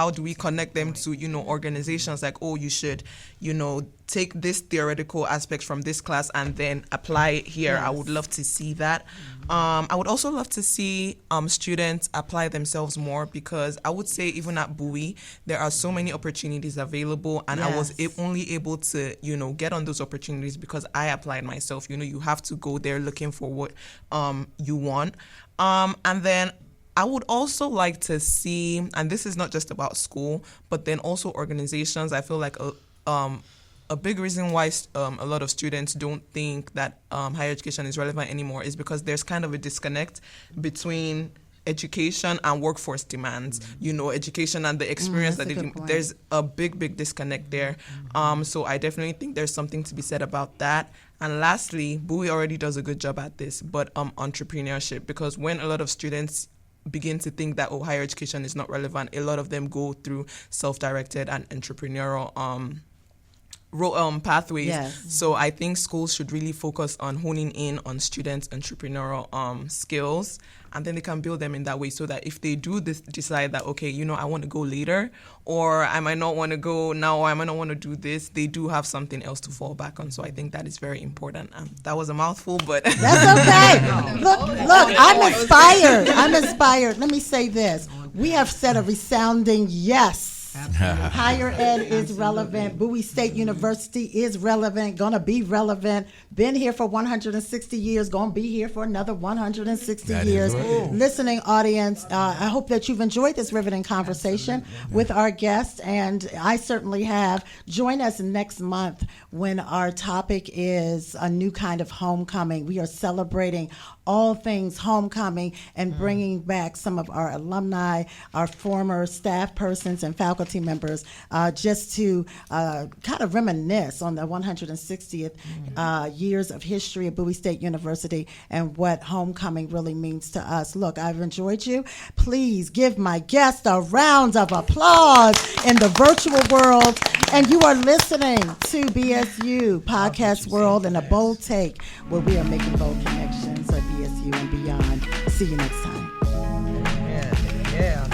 do we connect them to organizations like, you should take this theoretical aspect from this class and then apply it here. Yes. I would love to see that. I would also love to see students apply themselves more, because I would say even at Bowie there are so many opportunities available, and I was only able to get on those opportunities because I applied myself. You have to go there looking for what you want. And then I would also like to see, and this is not just about school, but then also organizations. I feel like a big reason why a lot of students don't think that higher education is relevant anymore is because there's kind of a disconnect between education and workforce demands. Education and the experience there's a big disconnect there. So I definitely think there's something to be said about that. And lastly, Bowie already does a good job at this, but entrepreneurship, because when a lot of students begin to think that higher education is not relevant, a lot of them go through self-directed and entrepreneurial pathways. Yes. So I think schools should really focus on honing in on students' entrepreneurial skills, and then they can build them in that way, so that if they do decide that, okay, I want to go later, or I might not want to go now, or I might not want to do this, they do have something else to fall back on. So I think that is very important. That was a mouthful, but that's okay. Look, I'm inspired. Let me say this. We have said a resounding yes. Higher ed is relevant. Bowie State University is relevant, gonna be relevant. Been here for 160 years, gonna be here for another 160 years. Listening audience, I hope that you've enjoyed this riveting conversation with our guests, and I certainly have. Join us next month when our topic is a new kind of homecoming. We are celebrating all things homecoming and bringing back some of our alumni, our former staff persons and faculty members, just to kind of reminisce on the 160th years of history of Bowie State University and what homecoming really means to us. Look, I've enjoyed you. Please give my guest a round of applause in the virtual world. And you are listening to BSU Podcast World and A Bold Take, where we are making bold connections at BSU and beyond. See you next time. Yeah.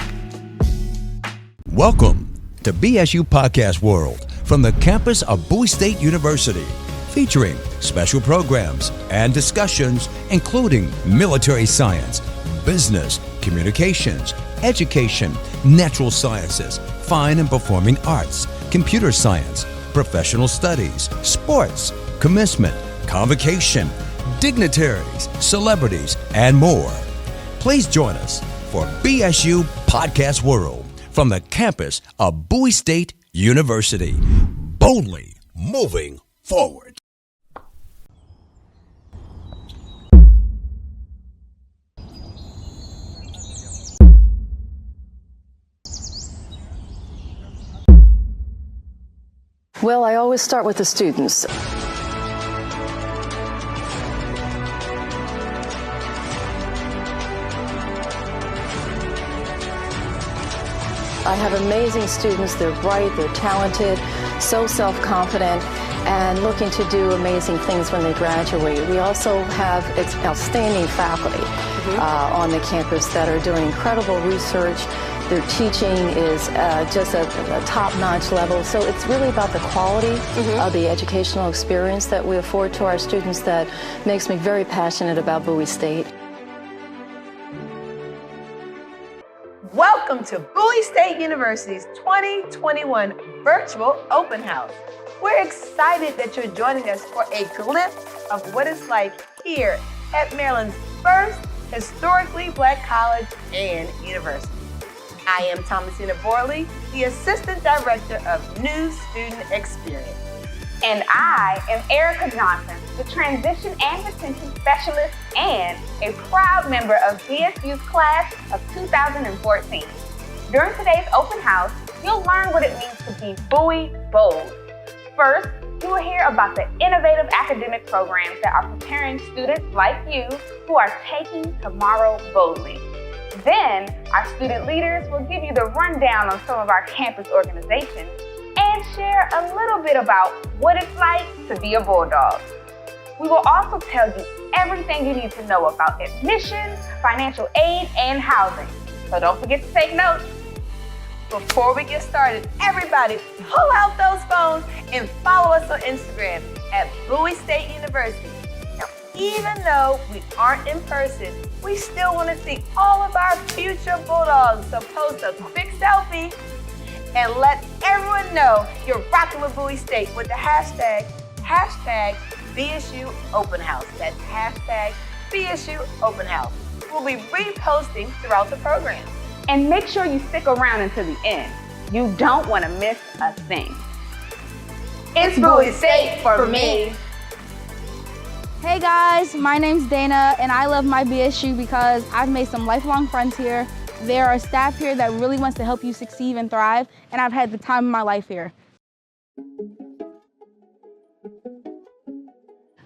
Welcome to BSU Podcast World from the campus of Bowie State University. featuring special programs and discussions including military science, business, communications, education, natural sciences, fine and performing arts, computer science, professional studies, sports, commencement, convocation, dignitaries, celebrities, and more. Please join us for BSU Podcast World from the campus of Bowie State University. Boldly moving forward. Well, I always start with the students. I have amazing students. They're bright, they're talented, so self-confident, and looking to do amazing things when they graduate. We also have outstanding faculty on the campus that are doing incredible research. Their teaching is just at a top-notch level. So it's really about the quality of the educational experience that we afford to our students that makes me very passionate about Bowie State. Welcome to Bowie State University's 2021 Virtual Open House. We're excited that you're joining us for a glimpse of what it's like here at Maryland's first historically Black college and university. I am Thomasina Borley, the Assistant Director of New Student Experience. And I am Erica Johnson, the Transition and Retention Specialist and a proud member of BSU's class of 2014. During today's open house, you'll learn what it means to be Bowie Bold. First, you will hear about the innovative academic programs that are preparing students like you who are taking tomorrow boldly. Then, our student leaders will give you the rundown on some of our campus organizations and share a little bit about what it's like to be a Bulldog. We will also tell you everything you need to know about admissions, financial aid, and housing. So don't forget to take notes. Before we get started, everybody pull out those phones and follow us on Instagram at Bowie State University. Now, even though we aren't in person, we still want to see all of our future Bulldogs. So post a quick selfie and let everyone know you're rocking with Bowie State with the hashtag BSU Open House. That's hashtag BSU Open House. We'll be reposting throughout the program. And make sure you stick around until the end. You don't want to miss a thing. It's Bowie State for me. Hey guys, my name's Dana and I love my BSU because I've made some lifelong friends here. There are staff here that really wants to help you succeed and thrive, and I've had the time of my life here.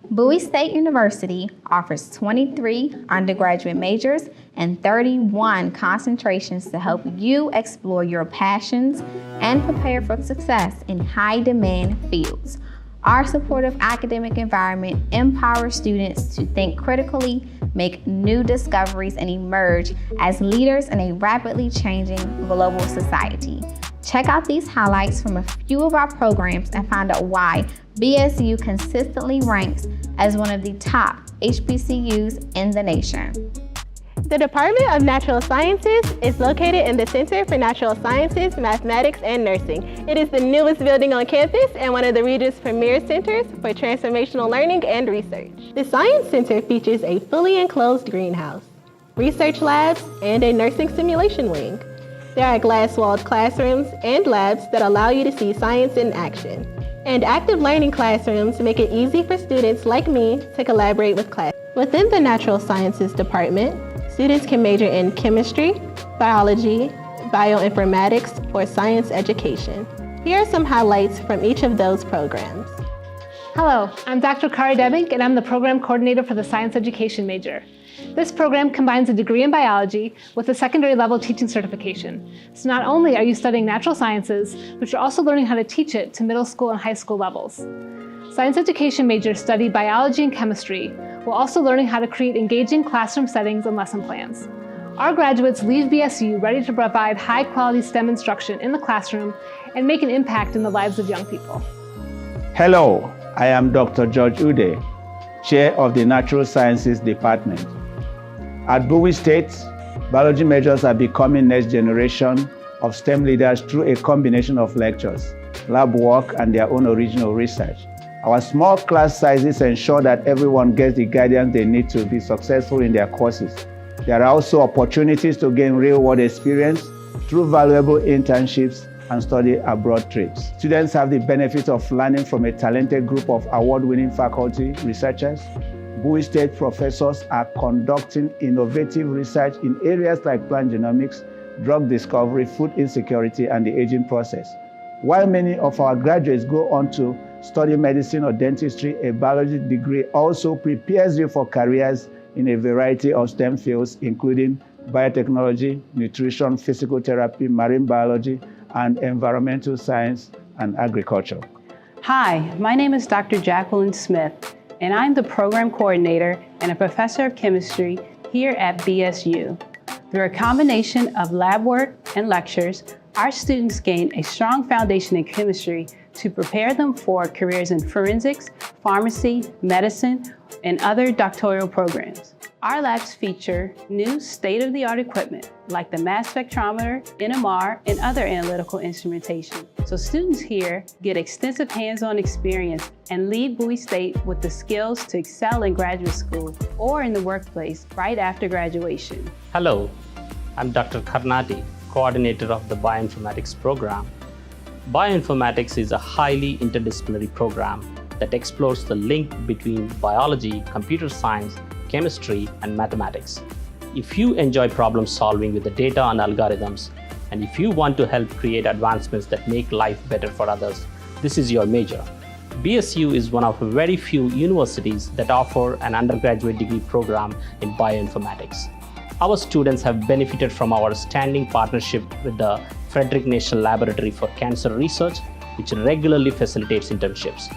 Bowie State University offers 23 undergraduate majors and 31 concentrations to help you explore your passions and prepare for success in high-demand fields. Our supportive academic environment empowers students to think critically, make new discoveries, and emerge as leaders in a rapidly changing global society. Check out these highlights from a few of our programs and find out why BSU consistently ranks as one of the top HBCUs in the nation. The Department of Natural Sciences is located in the Center for Natural Sciences, Mathematics, and Nursing. It is the newest building on campus and one of the region's premier centers for transformational learning and research. The Science Center features a fully enclosed greenhouse, research labs, and a nursing simulation wing. There are glass-walled classrooms and labs that allow you to see science in action. And active learning classrooms make it easy for students like me to collaborate with class. Within the Natural Sciences Department, students can major in chemistry, biology, bioinformatics, or science education. Here are some highlights from each of those programs. Hello, I'm Dr. Kari Debink, and I'm the program coordinator for the science education major. This program combines a degree in biology with a secondary level teaching certification. So not only are you studying natural sciences, but you're also learning how to teach it to middle school and high school levels. Science education majors study biology and chemistry, while also learning how to create engaging classroom settings and lesson plans. Our graduates leave BSU ready to provide high-quality STEM instruction in the classroom and make an impact in the lives of young people. Hello, I am Dr. George Ude, Chair of the Natural Sciences Department. At Bowie State, biology majors are becoming next generation of STEM leaders through a combination of lectures, lab work, and their own original research. Our small class sizes ensure that everyone gets the guidance they need to be successful in their courses. There are also opportunities to gain real-world experience through valuable internships and study abroad trips. Students have the benefit of learning from a talented group of award-winning faculty, researchers. Bowie State professors are conducting innovative research in areas like plant genomics, drug discovery, food insecurity, and the aging process. While many of our graduates go on to study medicine or dentistry, a biology degree also prepares you for careers in a variety of STEM fields, including biotechnology, nutrition, physical therapy, marine biology, and environmental science and agriculture. Hi, my name is Dr. Jacqueline Smith, and I'm the program coordinator and a professor of chemistry here at BSU. Through a combination of lab work and lectures, our students gain a strong foundation in chemistry to prepare them for careers in forensics, pharmacy, medicine, and other doctoral programs. Our labs feature new state-of-the-art equipment like the mass spectrometer, NMR, and other analytical instrumentation. So students here get extensive hands-on experience and leave Bowie State with the skills to excel in graduate school or in the workplace right after graduation. Hello, I'm Dr. Karnati, coordinator of the Bioinformatics program. Bioinformatics is a highly interdisciplinary program that explores the link between biology, computer science, chemistry, and mathematics. If you enjoy problem solving with the data and algorithms, and if you want to help create advancements that make life better for others, this is your major. BSU is one of very few universities that offer an undergraduate degree program in bioinformatics. Our students have benefited from our standing partnership with the Frederick National Laboratory for Cancer Research, which regularly facilitates internships.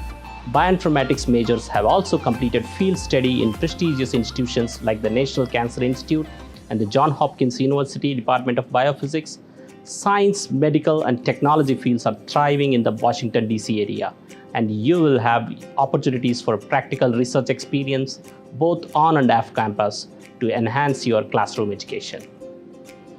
Bioinformatics majors have also completed field study in prestigious institutions like the National Cancer Institute and the Johns Hopkins University Department of Biophysics. Science, medical, and technology fields are thriving in the Washington, D.C. area, and you will have opportunities for practical research experience both on and off campus to enhance your classroom education.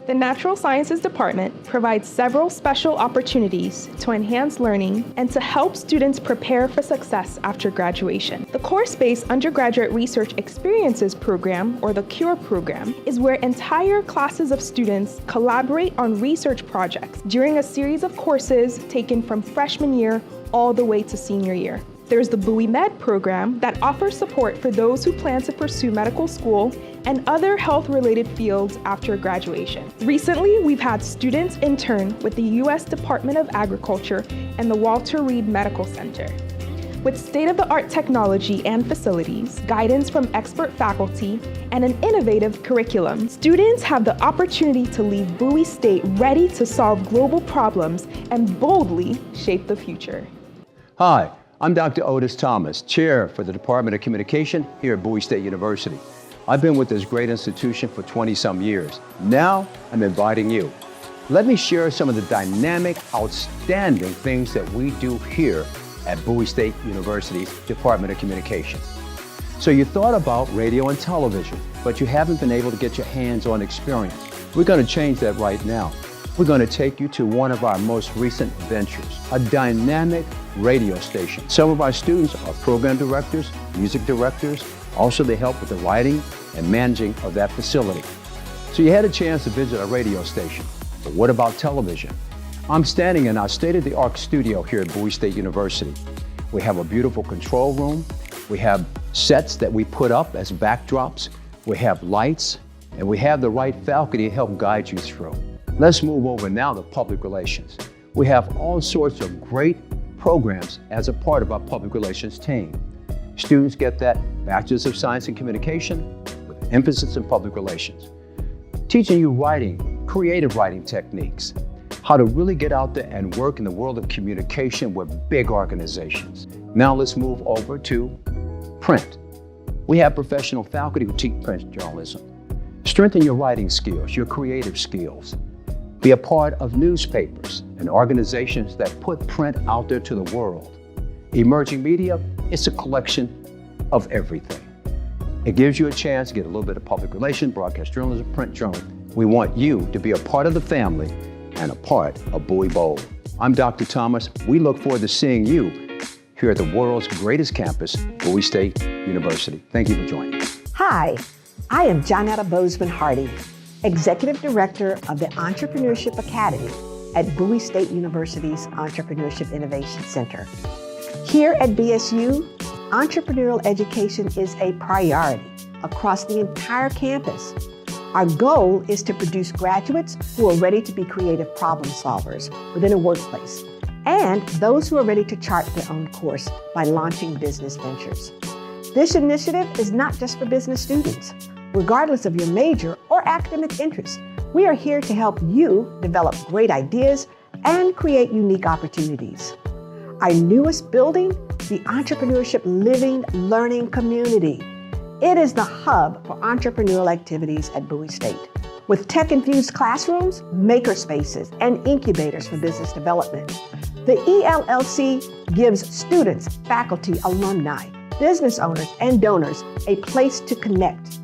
The Natural Sciences Department provides several special opportunities to enhance learning and to help students prepare for success after graduation. The course-based Undergraduate Research Experiences Program, or the CURE program, is where entire classes of students collaborate on research projects during a series of courses taken from freshman year all the way to senior year. There's the Bowie Med program that offers support for those who plan to pursue medical school and other health-related fields after graduation. Recently, we've had students intern with the U.S. Department of Agriculture and the Walter Reed Medical Center. With state-of-the-art technology and facilities, guidance from expert faculty, and an innovative curriculum, students have the opportunity to leave Bowie State ready to solve global problems and boldly shape the future. Hi, I'm Dr. Otis Thomas, Chair for the Department of Communication here at Bowie State University. I've been with this great institution for 20-some years. Now, I'm inviting you. Let me share some of the dynamic, outstanding things that we do here at Bowie State University's Department of Communication. So you thought about radio and television, but you haven't been able to get your hands-on experience. We're going to change that right now. We're going to take you to one of our most recent ventures, a dynamic radio station. Some of our students are program directors, music directors. Also, they help with the writing and managing of that facility. So you had a chance to visit a radio station. But what about television? I'm standing in our state-of-the-art studio here at Bowie State University. We have a beautiful control room. We have sets that we put up as backdrops. We have lights, and we have the right faculty to help guide you through. Let's move over now to public relations. We have all sorts of great programs as a part of our public relations team. Students get that Bachelor's of Science in Communication with emphasis in public relations. Teaching you writing, creative writing techniques, how to really get out there and work in the world of communication with big organizations. Now let's move over to print. We have professional faculty who teach print journalism. Strengthen your writing skills, your creative skills. Be a part of newspapers and organizations that put print out there to the world. Emerging media, It's a collection of everything. It gives you a chance to get a little bit of public relations, broadcast journalism, print journalism. We want you to be a part of the family and a part of Bowie Bowl. I'm Dr. Thomas. We look forward to seeing you here at the world's greatest campus, Bowie State University. Thank you for joining us. Hi, I am Johnetta Bozeman Hardy, Executive Director of the Entrepreneurship Academy at Bowie State University's Entrepreneurship Innovation Center. Here at BSU, entrepreneurial education is a priority across the entire campus. Our goal is to produce graduates who are ready to be creative problem solvers within a workplace, and those who are ready to chart their own course by launching business ventures. This initiative is not just for business students. Regardless of your major or academic interest, we are here to help you develop great ideas and create unique opportunities. Our newest building, the Entrepreneurship Living Learning Community. It is the hub for entrepreneurial activities at Bowie State. With tech-infused classrooms, maker spaces, and incubators for business development, the ELLC gives students, faculty, alumni, business owners, and donors a place to connect,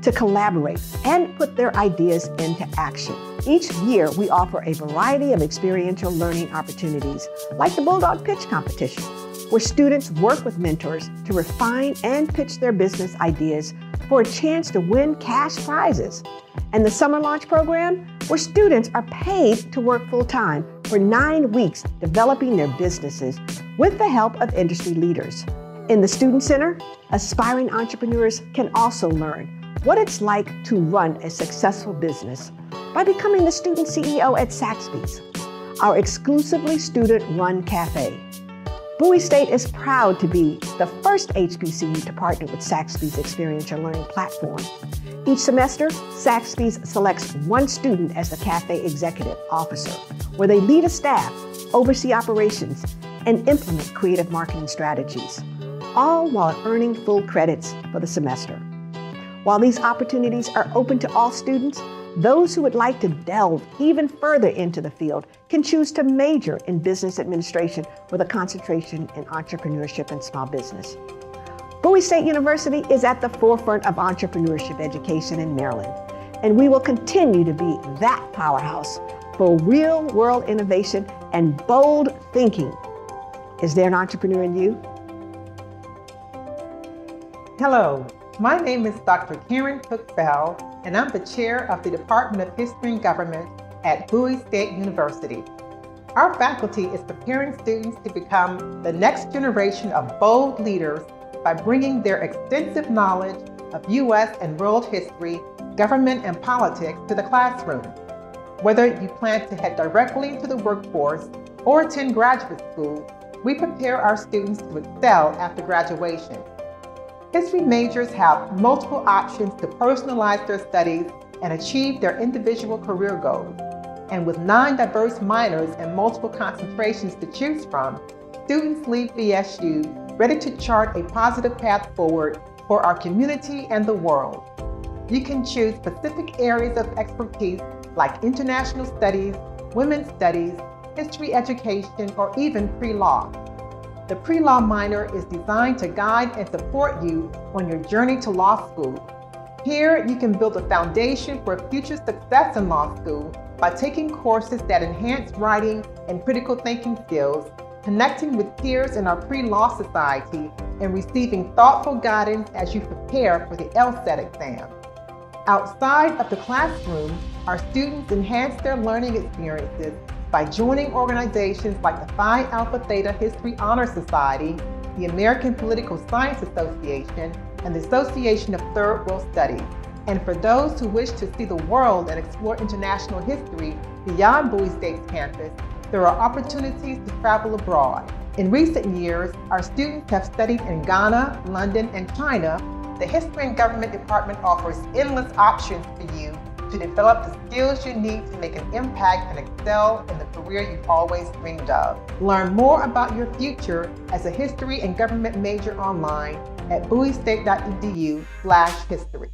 to collaborate, and put their ideas into action. Each year, we offer a variety of experiential learning opportunities, like the Bulldog Pitch Competition, where students work with mentors to refine and pitch their business ideas for a chance to win cash prizes. And the Summer Launch Program, where students are paid to work full-time for 9 weeks developing their businesses with the help of industry leaders. In the Student Center, aspiring entrepreneurs can also learn what it's like to run a successful business by becoming the student CEO at Saxby's, our exclusively student-run cafe. Bowie State is proud to be the first HBCU to partner with Saxby's Experiential Learning Platform. Each semester, Saxby's selects one student as the cafe executive officer, where they lead a staff, oversee operations, and implement creative marketing strategies, all while earning full credits for the semester. While these opportunities are open to all students, those who would like to delve even further into the field can choose to major in business administration with a concentration in entrepreneurship and small business. Bowie State University is at the forefront of entrepreneurship education in Maryland, and we will continue to be that powerhouse for real-world innovation and bold thinking. Is there an entrepreneur in you? Hello, my name is Dr. Karen Cook-Bell, and I'm the chair of the Department of History and Government at Bowie State University. Our faculty is preparing students to become the next generation of bold leaders by bringing their extensive knowledge of U.S. and world history, government, and politics to the classroom. Whether you plan to head directly into the workforce or attend graduate school, we prepare our students to excel after graduation. History majors have multiple options to personalize their studies and achieve their individual career goals. And with 9 diverse minors and multiple concentrations to choose from, students leave BSU ready to chart a positive path forward for our community and the world. You can choose specific areas of expertise like international studies, women's studies, history education, or even pre-law. The pre-law minor is designed to guide and support you on your journey to law school. Here, you can build a foundation for future success in law school by taking courses that enhance writing and critical thinking skills, connecting with peers in our pre-law society, and receiving thoughtful guidance as you prepare for the LSAT exam. Outside of the classroom, our students enhance their learning experiences by joining organizations like the Phi Alpha Theta History Honor Society, the American Political Science Association, and the Association of Third World Studies. And for those who wish to see the world and explore international history beyond Bowie State's campus, there are opportunities to travel abroad. In recent years, our students have studied in Ghana, London, and China. The History and Government Department offers endless options for you to develop the skills you need to make an impact and excel in the career you've always dreamed of. Learn more about your future as a history and government major online at bowiestate.edu/history.